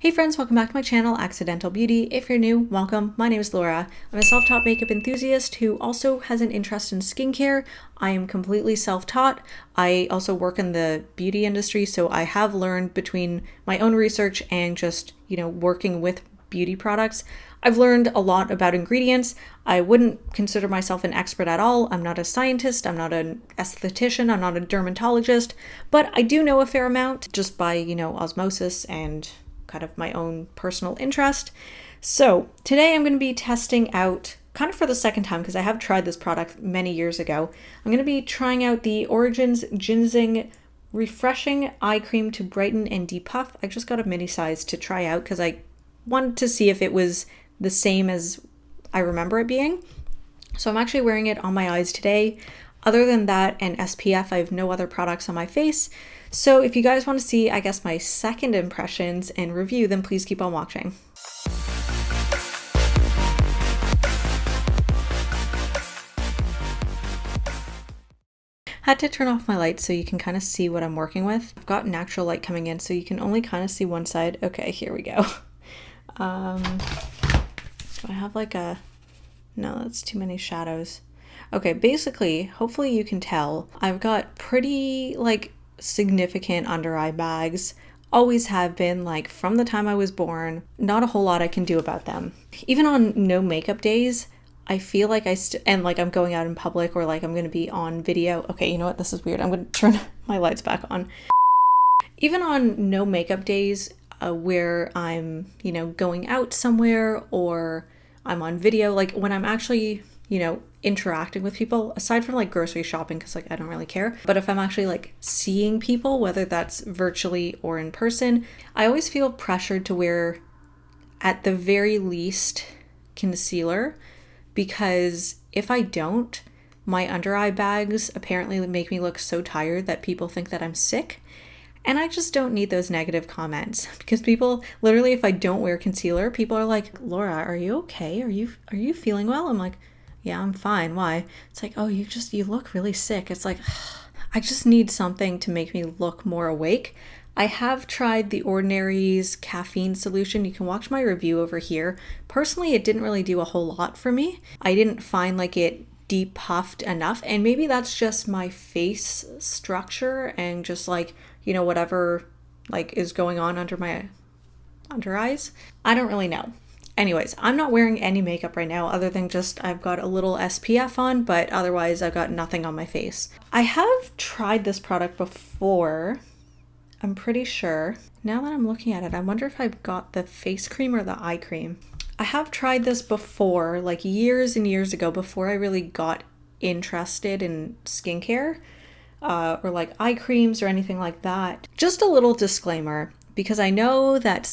Hey friends, welcome back to my channel, Accidental Beauty. If you're new, welcome. My name is Laura. I'm a self-taught makeup enthusiast who also has an interest in skincare. I am completely self-taught. I also work in the beauty industry, so I have learned between my own research and just, working with beauty products. I've learned a lot about ingredients. I wouldn't consider myself an expert at all. I'm not a scientist, I'm not an esthetician, I'm not a dermatologist, but I do know a fair amount just by, osmosis and kind of my own personal interest. So today I'm going to be testing out, kind of for the second time because I have tried this product many years ago, I'm going to be trying out the Origins Ginzing Refreshing Eye Cream to Brighten and Depuff. I just got a mini size to try out because I wanted to see if it was the same as I remember it being. So I'm actually wearing it on my eyes today. Other than that and SPF, I have no other products on my face. So if you guys want to see, I guess, my second impressions and review, then please keep on watching. Had to turn off my lights so you can kind of see what I'm working with. I've got natural light coming in, so you can only kind of see one side. Okay, here we go. So I have like a, no, that's too many shadows. Okay, basically, hopefully you can tell, I've got pretty significant under eye bags. Always have been, from the time I was born. Not a whole lot I can do about them. Even on no makeup days, I feel like I'm going out in public or I'm going to be on video. Okay, you know what? This is weird. I'm going to turn my lights back on. Even on no makeup days, where I'm, going out somewhere or I'm on video, when I'm actually, interacting with people, aside from grocery shopping, because I don't really care, but if I'm actually seeing people, whether that's virtually or in person, I always feel pressured to wear at the very least concealer, because if I don't, my under eye bags apparently make me look so tired that people think that I'm sick. And I just don't need those negative comments, because people literally, if I don't wear concealer, people are like, Laura, are you okay? Are you feeling well? I'm like, yeah, I'm fine. Why? It's like, oh, you look really sick. It's like, I just need something to make me look more awake. I have tried the Ordinary's caffeine solution. You can watch my review over here. Personally, it didn't really do a whole lot for me. I didn't find it depuffed enough, and maybe that's just my face structure and just whatever is going on under my under eyes. I don't really know. Anyways, I'm not wearing any makeup right now other than just I've got a little SPF on, but otherwise I've got nothing on my face. I have tried this product before, I'm pretty sure. Now that I'm looking at it, I wonder if I've got the face cream or the eye cream. I have tried this before, years and years ago, before I really got interested in skincare or eye creams or anything like that. Just a little disclaimer, because I know that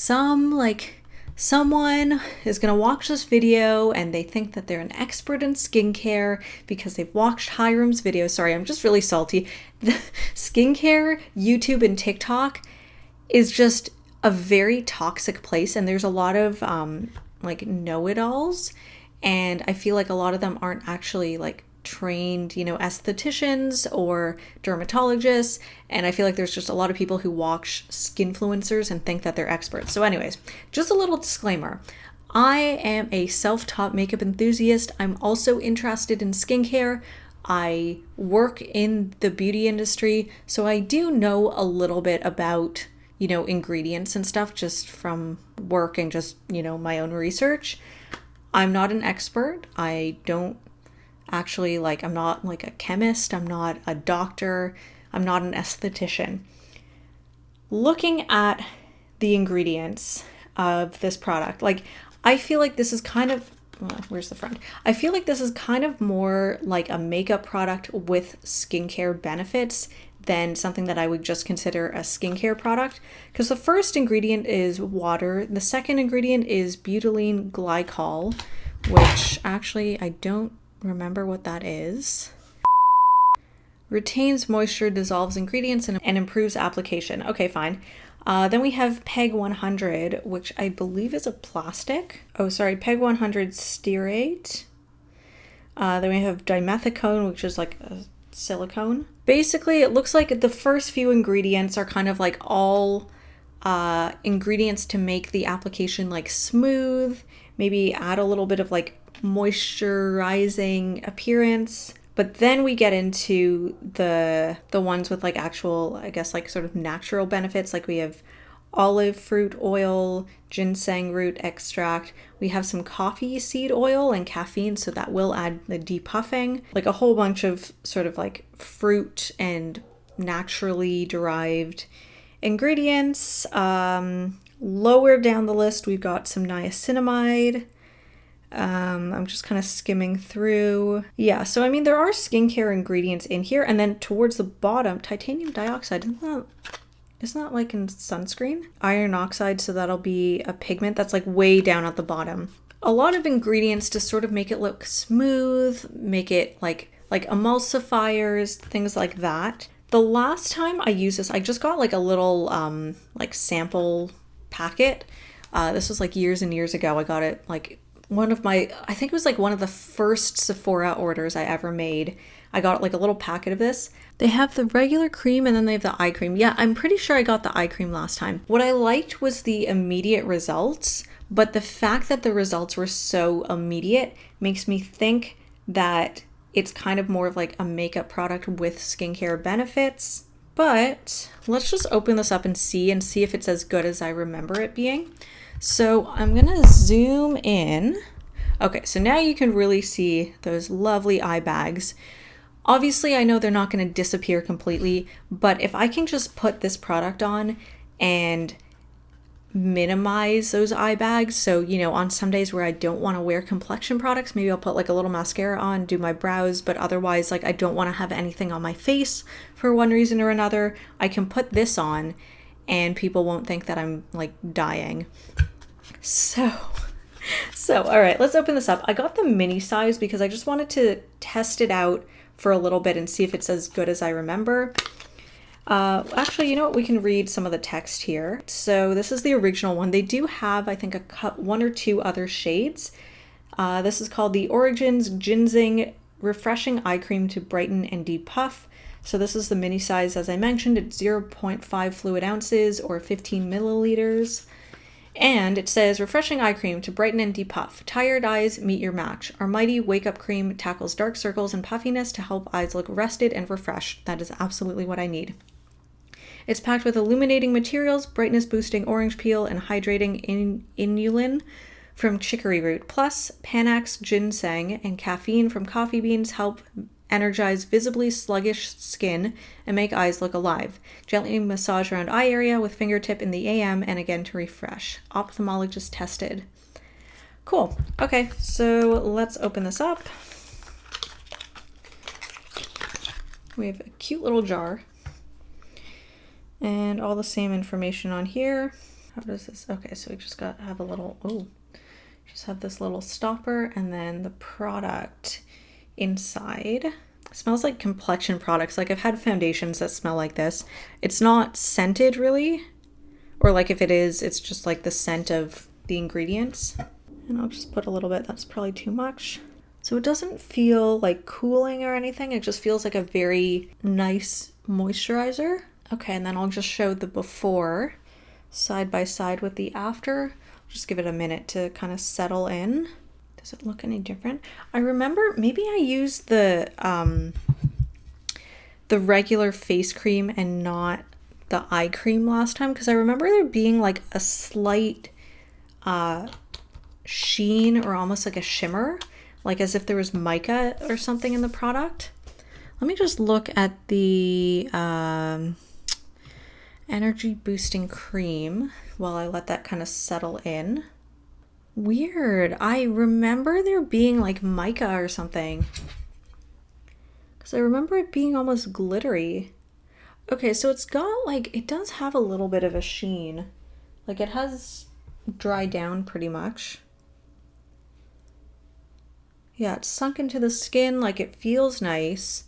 someone is going to watch this video and they think that they're an expert in skincare because they've watched Hiram's video. Sorry, I'm just really salty. The skincare, YouTube and TikTok is just a very toxic place, and there's a lot of know-it-alls, and I feel like a lot of them aren't actually trained, estheticians or dermatologists, and I feel like there's just a lot of people who watch skinfluencers and think that they're experts. So anyways, just a little disclaimer. I am a self-taught makeup enthusiast. I'm also interested in skincare. I work in the beauty industry, so I do know a little bit about, ingredients and stuff just from work and just, my own research. I'm not an expert. I don't actually I'm not a chemist, I'm not a doctor, I'm not an esthetician. Looking at the ingredients of this product, I feel like this is kind of, where's the front? I feel like this is kind of more like a makeup product with skincare benefits than something that I would just consider a skincare product, because the first ingredient is water, the second ingredient is butylene glycol, which actually I don't remember what that is. Retains moisture, dissolves ingredients, and improves application. Okay, fine. Then we have PEG 100, which I believe is a plastic. Oh, sorry, PEG 100 stearate. Then we have dimethicone, which is a silicone. Basically, it looks like the first few ingredients are kind of all ingredients to make the application like smooth, maybe add a little bit of like moisturizing appearance. But then we get into the ones with like actual, I guess, like sort of natural benefits. Like we have olive fruit oil, ginseng root extract. We have some coffee seed oil and caffeine, so that will add the depuffing. Like a whole bunch of sort of like fruit and naturally derived ingredients. Lower down the list, we've got some niacinamide. I'm just kind of skimming through. Yeah, so I mean, there are skincare ingredients in here. And then towards the bottom, titanium dioxide, isn't that like in sunscreen? Iron oxide, so that'll be a pigment that's like way down at the bottom. A lot of ingredients to sort of make it look smooth, make it like emulsifiers, things like that. The last time I used this, I just got like a little like sample packet. This was like years and years ago. I got it like I think it was like one of the first Sephora orders I ever made. I got like a little packet of this. They have the regular cream and then they have the eye cream. Yeah, I'm pretty sure I got the eye cream last time. What I liked was the immediate results, but the fact that the results were so immediate makes me think that it's kind of more of like a makeup product with skincare benefits. But let's just open this up and see if it's as good as I remember it being. So I'm gonna zoom in. Okay, so now you can really see those lovely eye bags. Obviously, I know they're not gonna disappear completely, but if I can just put this product on and minimize those eye bags, so you know, on some days where I don't want to wear complexion products, maybe I'll put like a little mascara on, do my brows, but otherwise like I don't want to have anything on my face for one reason or another, I can put this on and people won't think that I'm like dying. So all right, let's open this up. I got the mini size because I just wanted to test it out for a little bit and see if it's as good as I remember. Actually, you know what? We can read some of the text here. So this is the original one. They do have, I think, one or two other shades. This is called the Origins Ginzing Refreshing Eye Cream to Brighten and Depuff. So this is the mini size, as I mentioned. It's 0.5 fluid ounces or 15 milliliters. And it says, refreshing eye cream to brighten and depuff. Tired eyes, meet your match. Our mighty wake-up cream tackles dark circles and puffiness to help eyes look rested and refreshed. That is absolutely what I need. It's packed with illuminating materials, brightness-boosting orange peel, and hydrating inulin from chicory root. Plus, Panax ginseng and caffeine from coffee beans help energize visibly sluggish skin and make eyes look alive. Gently massage around eye area with fingertip in the AM and again to refresh. Ophthalmologist tested. Cool. Okay, so let's open this up. We have a cute little jar and all the same information on here. How does this? Okay, so we just have a little, just have this little stopper and then the product inside. It smells like complexion products. Like I've had foundations that smell like this. It's not scented really, or like if it is, it's just like the scent of the ingredients. And I'll just put a little bit, that's probably too much. So it doesn't feel like cooling or anything. It just feels like a very nice moisturizer. Okay, and then I'll just show the before side by side with the after. Just give it a minute to kind of settle in. Does it look any different? I remember maybe I used the regular face cream and not the eye cream last time, because I remember there being like a slight sheen or almost like a shimmer, like as if there was mica or something in the product. Let me just look at the energy boosting cream while I let that kind of settle in. Weird. I remember there being like mica or something, because I remember it being almost glittery. Okay, so it's got like, it does have a little bit of a sheen. Like it has dried down pretty much. Yeah, it's sunk into the skin, like it feels nice.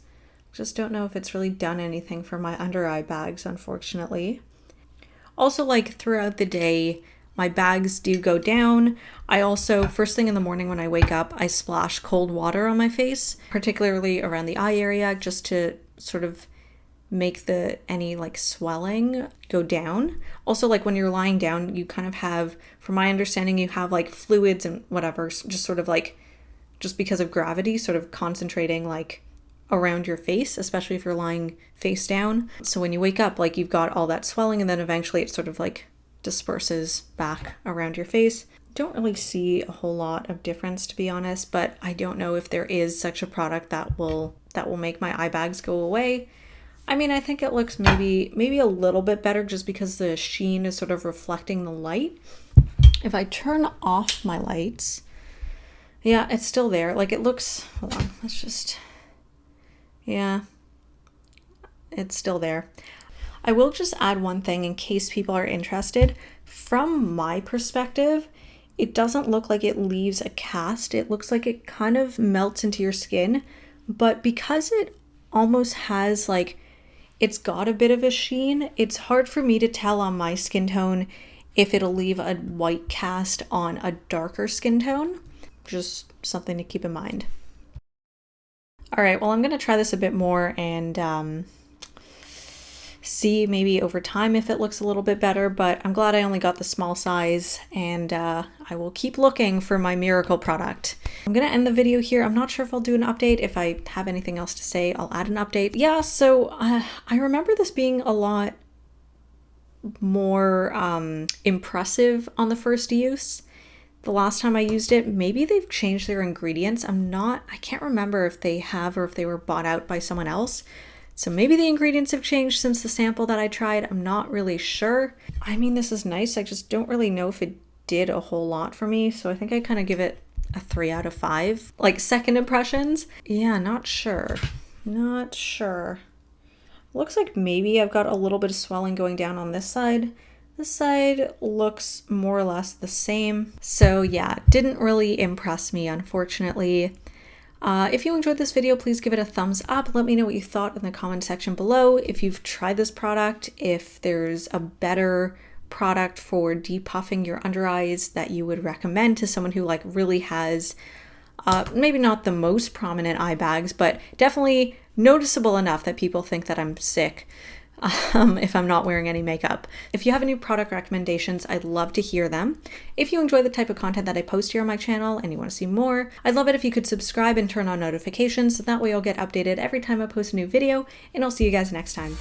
Just don't know if it's really done anything for my under eye bags, unfortunately. Also, like throughout the day, my bags do go down. I also, first thing in the morning when I wake up, I splash cold water on my face, particularly around the eye area, just to sort of make any like swelling go down. Also, like when you're lying down, you kind of have, from my understanding, you have like fluids and whatever, just sort of like, just because of gravity, sort of concentrating like around your face, especially if you're lying face down. So when you wake up, like you've got all that swelling, and then eventually it sort of like disperses back around your face. Don't really see a whole lot of difference, to be honest, but I don't know if there is such a product that will make my eye bags go away. I mean, I think it looks maybe a little bit better just because the sheen is sort of reflecting the light. If I turn off my lights, yeah, it's still there. Like it looks, hold on, let's just, yeah, it's still there. I will just add one thing in case people are interested. From my perspective, it doesn't look like it leaves a cast. It looks like it kind of melts into your skin, but because it almost has like, it's got a bit of a sheen, it's hard for me to tell on my skin tone if it'll leave a white cast on a darker skin tone. Just something to keep in mind. All right, well, I'm gonna try this a bit more and see maybe over time if it looks a little bit better, but I'm glad I only got the small size, and I will keep looking for my miracle product. I'm gonna end the video here. I'm not sure if I'll do an update. If I have anything else to say, I'll add an update. Yeah, so I remember this being a lot more impressive on the first use. The last time I used it, maybe they've changed their ingredients. I can't remember if they have or if they were bought out by someone else. So maybe the ingredients have changed since the sample that I tried. I'm not really sure. I mean, this is nice. I just don't really know if it did a whole lot for me. So I think I kind of give it a 3 out of 5. Like second impressions. Yeah, not sure. Not sure. Looks like maybe I've got a little bit of swelling going down on this side. This side looks more or less the same. So yeah, didn't really impress me, unfortunately. If you enjoyed this video, please give it a thumbs up. Let me know what you thought in the comment section below. If you've tried this product, if there's a better product for depuffing your under eyes that you would recommend to someone who like really has maybe not the most prominent eye bags, but definitely noticeable enough that people think that I'm sick if I'm not wearing any makeup. If you have any product recommendations, I'd love to hear them. If you enjoy the type of content that I post here on my channel and you want to see more, I'd love it if you could subscribe and turn on notifications so that way you'll get updated every time I post a new video, and I'll see you guys next time.